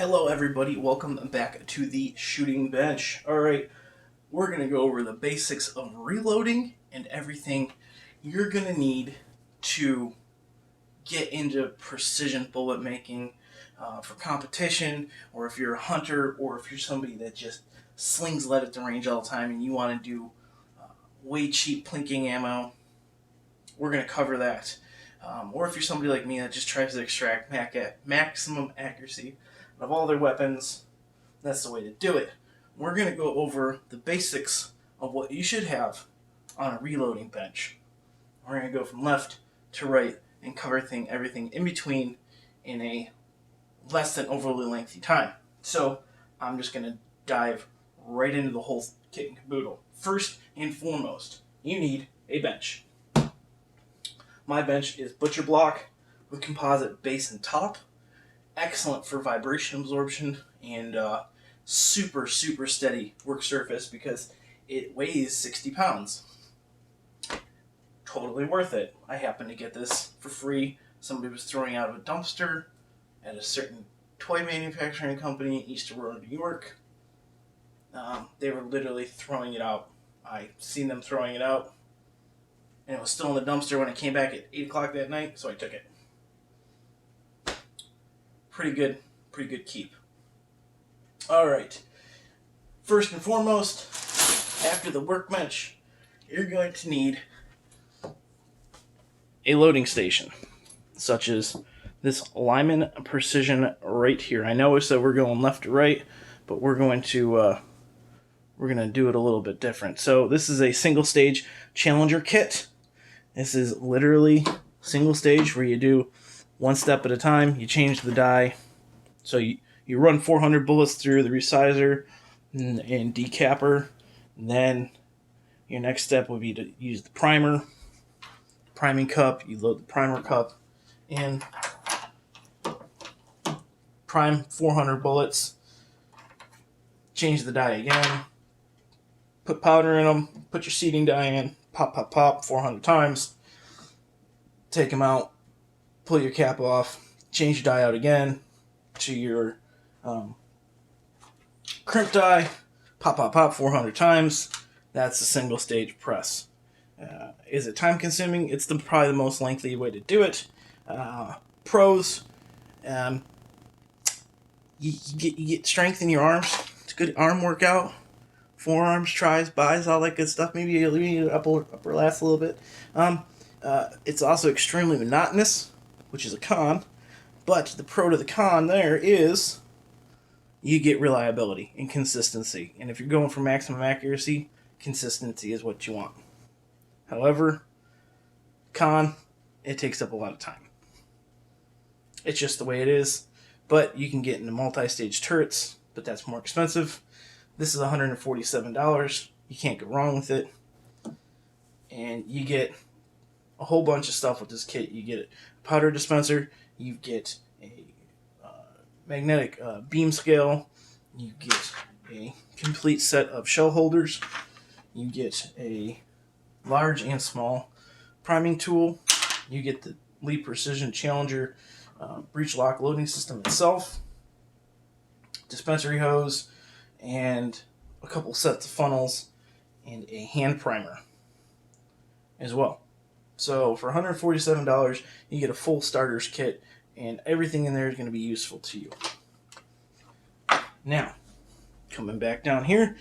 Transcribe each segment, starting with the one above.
Hello everybody, welcome back to the shooting bench. Alright, we're going to go over the basics of reloading and everything you're going to need to get into precision bullet making for competition, or if you're a hunter, or if you're somebody that just slings lead at the range all the time and you want to do way cheap plinking ammo. We're going to cover that. Or if you're somebody like me that just tries to extract maximum accuracy of all their weapons, that's the way to do it. We're going to go over the basics of what you should have on a reloading bench. We're going to go from left to right and cover everything in between in a less than overly lengthy time. So I'm just going to dive right into the whole kit and caboodle. First and foremost, you need a bench. My bench is butcher block with composite base and top. Excellent for vibration absorption and super steady work surface because it weighs 60 pounds. Totally worth it. I happened to get this for free. Somebody was throwing out of a dumpster at a certain toy manufacturing company in East Aurora, New York. They were literally throwing it out. I seen them throwing it out, and it was still in the dumpster when I came back at 8 o'clock that night, so I took it. Pretty good keep. Alright, first and foremost, after the workbench, you're going to need a loading station, such as this Lyman Precision right here. I know I said we're going left to right, but we're going to do it a little bit different. So this is a single stage Challenger kit. This is literally single stage where you do one step at a time. You change the die. So you run 400 bullets through the resizer and decapper. And then your next step would be to use the priming cup. You load the primer cup and prime 400 bullets. Change the die again. Put powder in them. Put your seating die in. Pop 400 times. Take them out. Pull your cap off. Change your die out again to your crimp die. Pop 400 times. That's a single stage press. Is it time consuming? It's probably the most lengthy way to do it. Pros, you get strength in your arms. It's a good arm workout. Forearms, tries, buys, all that good stuff. Maybe you need to upper last a little bit. It's also extremely monotonous, which is a con. But the pro to the con there is you get reliability and consistency. And if you're going for maximum accuracy, consistency is what you want. However, con, it takes up a lot of time. It's just the way it is. But you can get into multi-stage turrets, but that's more expensive. This is $147. You can't go wrong with it. And you get a whole bunch of stuff with this kit. You get a powder dispenser. You get a magnetic beam scale. You get a complete set of shell holders. You get a large and small priming tool. You get the Lee Precision Challenger breech lock loading system itself. Dispensary hose. And a couple sets of funnels and a hand primer as well. So for $147, you get a full starter's kit, and everything in there is going to be useful to you. Now, coming back down here,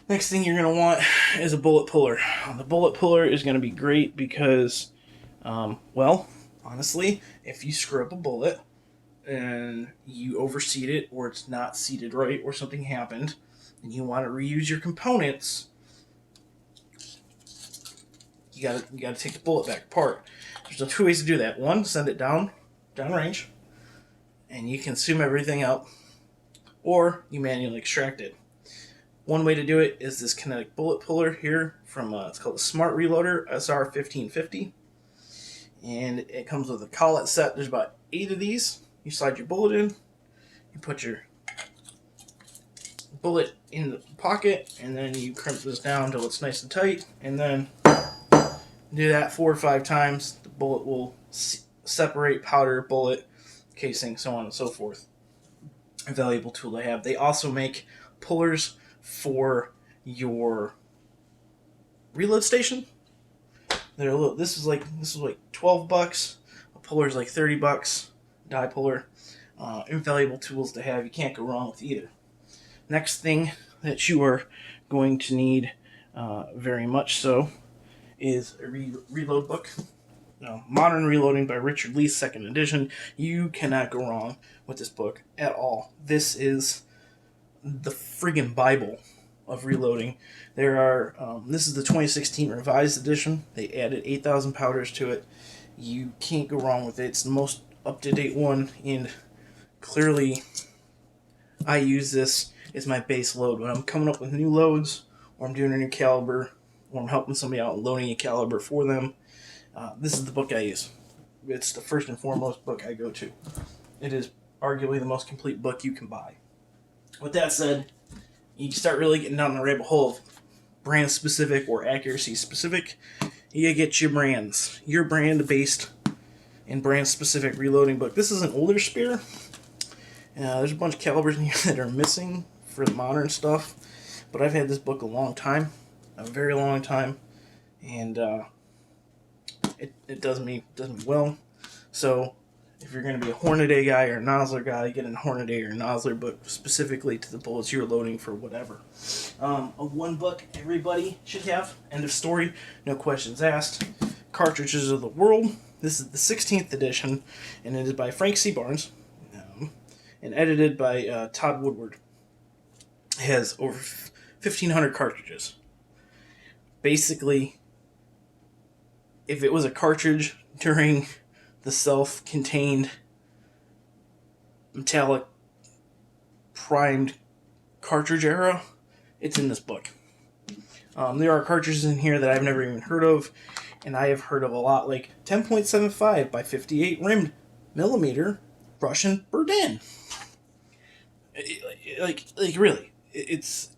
next thing you're going to want is a bullet puller. The bullet puller is going to be great because, well, honestly, if you screw up a bullet and you overseat it, or it's not seated right, or something happened, and you want to reuse your components, you gotta take the bullet back apart. There's two ways to do that. One, send it downrange, and you consume everything out, or you manually extract it. One way to do it is this kinetic bullet puller here from it's called the Smart Reloader SR1550, and it comes with a collet set. There's about 8 of these. You slide your bullet in, you put your bullet in the pocket, and then you crimp this down until it's nice and tight, and then do that 4 or 5 times. The bullet will separate powder, bullet, casing, so on and so forth. a valuable tool to have. They also make pullers for your reload station. They're a little, this is like $12. A puller is like $30. Die puller. Invaluable tools to have. You can't go wrong with either. Next thing that you are going to need, very much so, is a reload book. Modern Reloading by Richard Lee, 2nd edition. You cannot go wrong with this book at all. This is the friggin' Bible of reloading. This is the 2016 revised edition. They added 8,000 powders to it. You can't go wrong with it. It's the most up-to-date one, and clearly I use this as my base load. When I'm coming up with new loads, or I'm doing a new caliber, or I'm helping somebody out loading a caliber for them, this is the book I use. It's the first and foremost book I go to. It is arguably the most complete book you can buy. With that said, you start really getting down the rabbit hole of brand specific or accuracy specific. You get your brands. Your brand based and brand specific reloading book. This is an older spear. There's a bunch of calibers in here that are missing for the modern stuff. But I've had this book a long time. A very long time. And it does me well. So if you're going to be a Hornady guy or a Nosler guy, get a Hornady or Nosler book specifically to the bullets you're loading for whatever. A one book everybody should have. End of story. No questions asked. Cartridges of the World. This is the 16th edition, and it is by Frank C. Barnes, and edited by Todd Woodward. It has over 1,500 cartridges. Basically, if it was a cartridge during the self-contained metallic primed cartridge era, it's in this book. There are cartridges in here that I've never even heard of, and I have heard of a lot, like 10.75 by 58 rimmed millimeter Russian Berdan. Like really, it's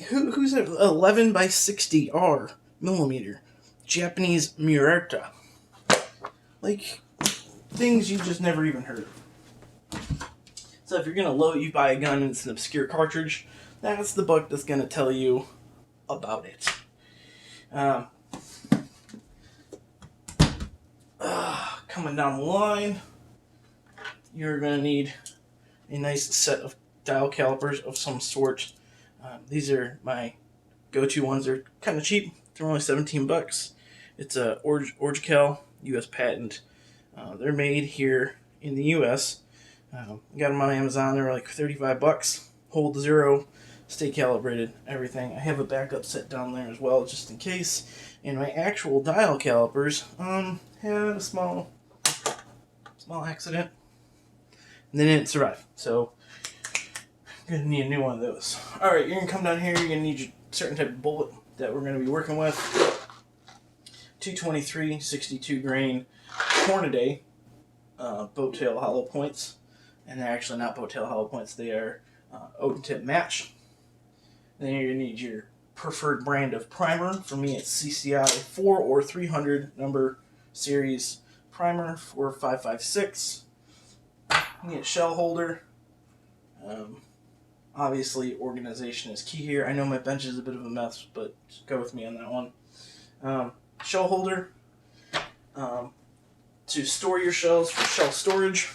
who's at 11 by 60 R millimeter Japanese Murata. Like, things you just never even heard of. So if you're going to load, you buy a gun and it's an obscure cartridge, that's the book that's going to tell you about it. Coming down the line, you're going to need a nice set of dial calipers of some sort. These are my go-to ones. They're kind of cheap. They're only $17. It's a Orgecal U.S. patent. They're made here in the U.S. Got them on Amazon. They're like $35. Hold zero, stay calibrated, everything. I have a backup set down there as well, just in case. And my actual dial calipers had a small accident, and they didn't survive. So I'm gonna need a new one of those. All right, you're gonna come down here. You're gonna need your certain type of bullet that we're gonna be working with. 223 62 grain Hornady bow tail hollow points, and they're actually not bow tail hollow points. They are open tip match. Then you're gonna need your preferred brand of primer. For me, it's CCI 4 or 300 number series primer 4556. You need a shell holder. Obviously, organization is key here. I know my bench is a bit of a mess, but just go with me on that one. Shell holder to store your shells for shell storage.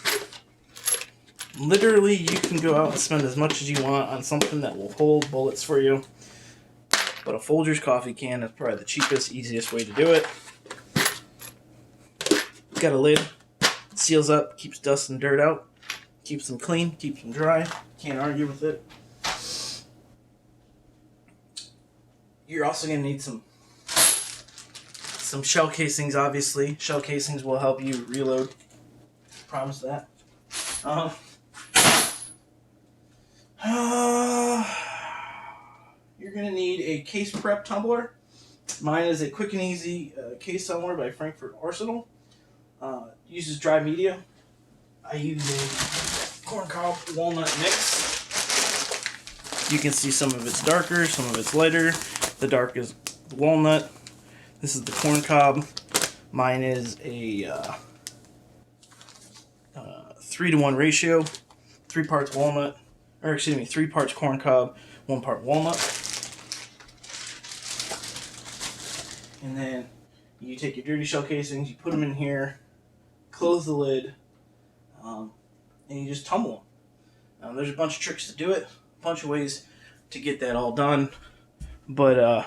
Literally, you can go out and spend as much as you want on something that will hold bullets for you. But a Folgers coffee can is probably the cheapest, easiest way to do it. Got a lid, seals up, keeps dust and dirt out, keeps them clean, keeps them dry. Can't argue with it. You're also going to need some shell casings, obviously. Shell casings will help you reload. Promise that. You're going to need a case prep tumbler. Mine is a quick and easy case tumbler by Frankfurt Arsenal. Uses dry media. I use a corncob walnut mix. You can see some of it's darker, some of it's lighter. The dark is the walnut. This is the corncob. Mine is a 3-to-1 ratio. 3 parts walnut, or excuse me, 3 parts corn cob, 1 part walnut. And then you take your dirty shell casings, you put them in here, close the lid, and you just tumble them. There's a bunch of tricks to do it, a bunch of ways to get that all done, but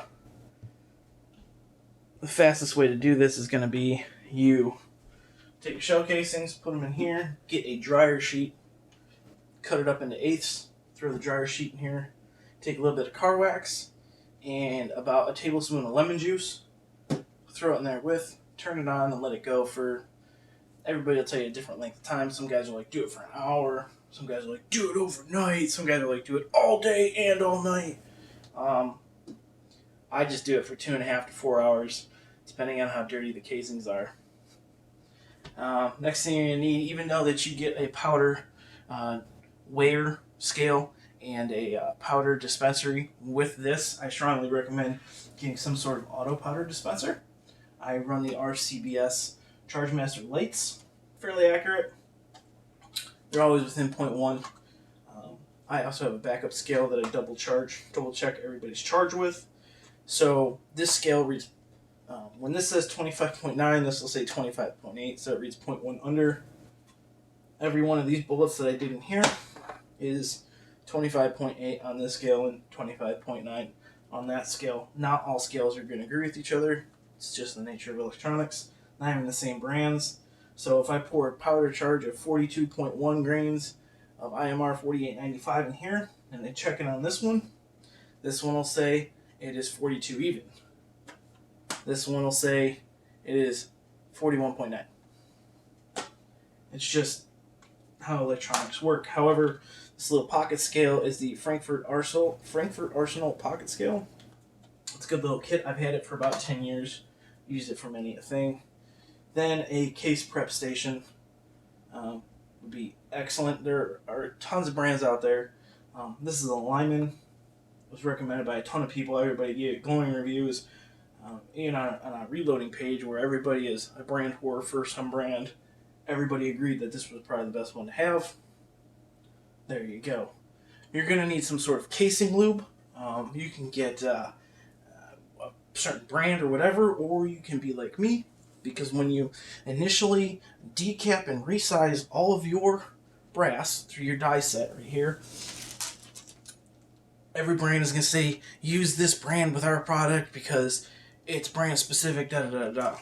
the fastest way to do this is going to be you take your shell casings, put them in here, get a dryer sheet, cut it up into eighths, throw the dryer sheet in here, take a little bit of car wax and about a tablespoon of lemon juice, throw it in there with, turn it on and let it go for, everybody will tell you a different length of time. Some guys are like, do it for an hour. Some guys are like, do it overnight. Some guys are like, do it all day and all night. I just do it for 2.5 to 4 hours, depending on how dirty the casings are. Next thing you're going to need, even though that you get a powder weigher scale and a powder dispensary with this, I strongly recommend getting some sort of auto powder dispenser. I run the RCBS Chargemaster lights, fairly accurate. They're always within 0.1. I also have a backup scale that I double check everybody's charge with. So this scale reads, when this says 25.9, this will say 25.8, so it reads 0.1 under. Every one of these bullets that I did in here is 25.8 on this scale and 25.9 on that scale. Not all scales are going to agree with each other. It's just the nature of electronics. Not even the same brands. So if I pour a powder charge of 42.1 grains of IMR 4895 in here, and they check it on this one will say it is 42 even. This one will say it is 41.9. It's just how electronics work. However, this little pocket scale is the Frankfurt Arsenal pocket scale. It's a good little kit. I've had it for about 10 years. Used it for many a thing. Then a case prep station would be excellent. There are tons of brands out there. This is a Lyman. It was recommended by a ton of people. Everybody gave glowing reviews. Even on a reloading page where everybody is a brand whore for some brand, everybody agreed that this was probably the best one to have. There you go. You're going to need some sort of casing lube. You can get a certain brand or whatever, or you can be like me, because when you initially decap and resize all of your brass through your die set right here, every brand is going to say, use this brand with our product because it's brand specific, da da da da.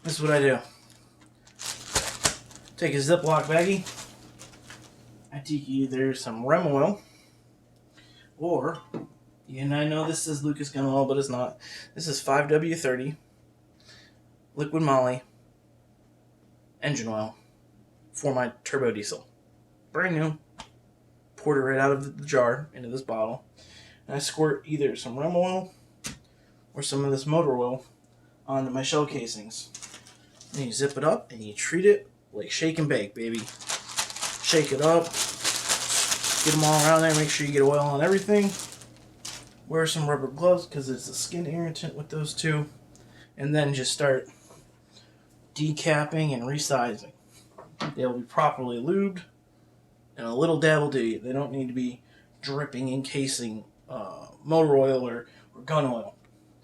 This is what I do. Take a Ziploc baggie. I take either some Rem oil, or, and I know this is Lucas Gun Oil, but it's not. This is 5W30, liquid moly, engine oil for my turbo diesel. Brand new. Poured it right out of the jar into this bottle. And I squirt either some Rem oil or some of this motor oil onto my shell casings. And you zip it up and you treat it like shake and bake, baby. Shake it up. Get them all around there. Make sure you get oil on everything. Wear some rubber gloves because it's a skin irritant with those two. And then just start decapping and resizing. They'll be properly lubed. And a little dab will do you. They don't need to be dripping, encasing motor oil or gun oil.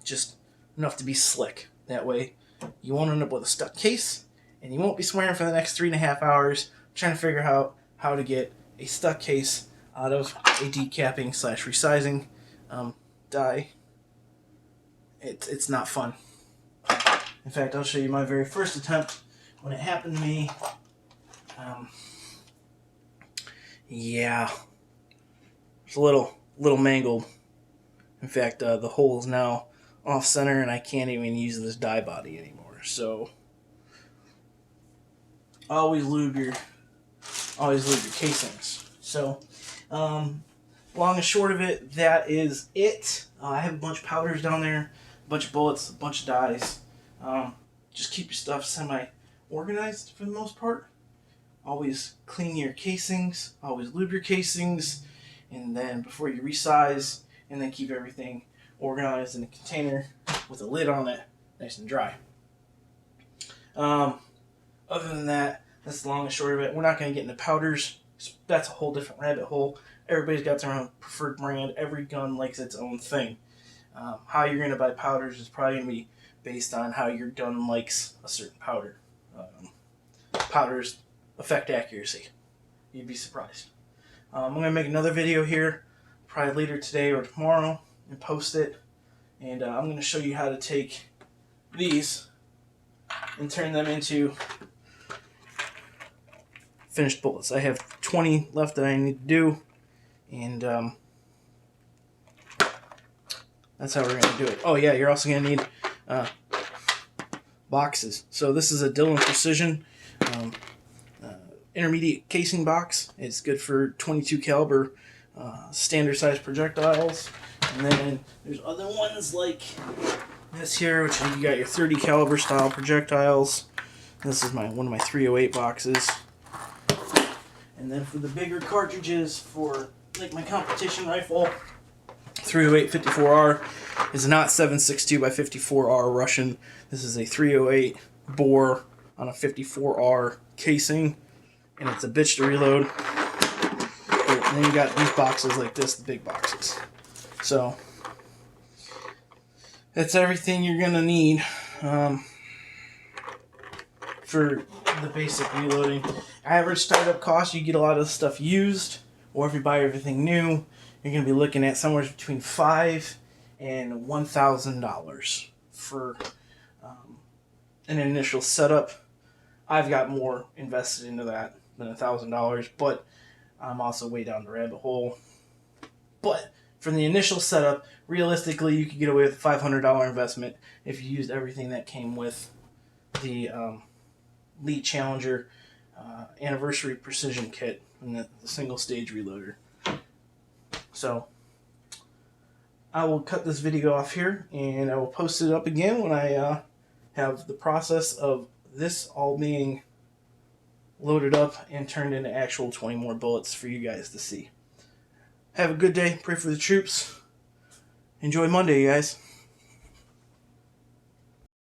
Just enough to be slick. That way you won't end up with a stuck case, and you won't be swearing for the next 3.5 hours trying to figure out how to get a stuck case out of a decapping / resizing die. It's not fun. In fact, I'll show you my very first attempt when it happened to me. Yeah, it's a little mangled. In fact, the hole is now off center, and I can't even use this die body anymore. So, always lube your casings. So, long and short of it, that is it. I have a bunch of powders down there, a bunch of bullets, a bunch of dies. Just keep your stuff semi-organized for the most part. Always clean your casings, always lube your casings, and then before you resize, and then keep everything organized in a container with a lid on it, nice and dry. Other than that, that's the long and short of it. We're not going to get into powders That's a whole different rabbit hole. Everybody's got their own preferred brand. Every gun likes its own thing. How you're going to buy powders is probably going to be based on how your gun likes a certain powder. Powders affect accuracy. You'd be surprised. I'm going to make another video here, probably later today or tomorrow, and post it. And I'm going to show you how to take these and turn them into finished bullets. I have 20 left that I need to do, and that's how we're going to do it. Oh yeah, you're also going to need boxes. So this is a Dillon Precision intermediate casing box. It's good for 22 caliber standard size projectiles. And then there's other ones like this here, which you got your 30 caliber style projectiles. This is one of my 308 boxes. And then for the bigger cartridges, for like my competition rifle, 308 54R is not 7.62 by 54R Russian. This is a 308 bore on a 54R casing, and it's a bitch to reload. And then you got these boxes like this, the big boxes. So that's everything you're gonna need for the basic reloading. Average startup cost, you get a lot of stuff used, or if you buy everything new, you're going to be looking at somewhere between $5,000 and $1,000 for an initial setup. I've got more invested into that than $1,000, but I'm also way down the rabbit hole. But for the initial setup, realistically, you could get away with a $500 investment if you used everything that came with the Elite Challenger Anniversary Precision Kit and the single stage reloader. So I will cut this video off here, and I will post it up again when I have the process of this all being loaded up and turned into actual 20 more bullets for you guys to see. Have a good day. Pray for the troops. Enjoy Monday, you guys.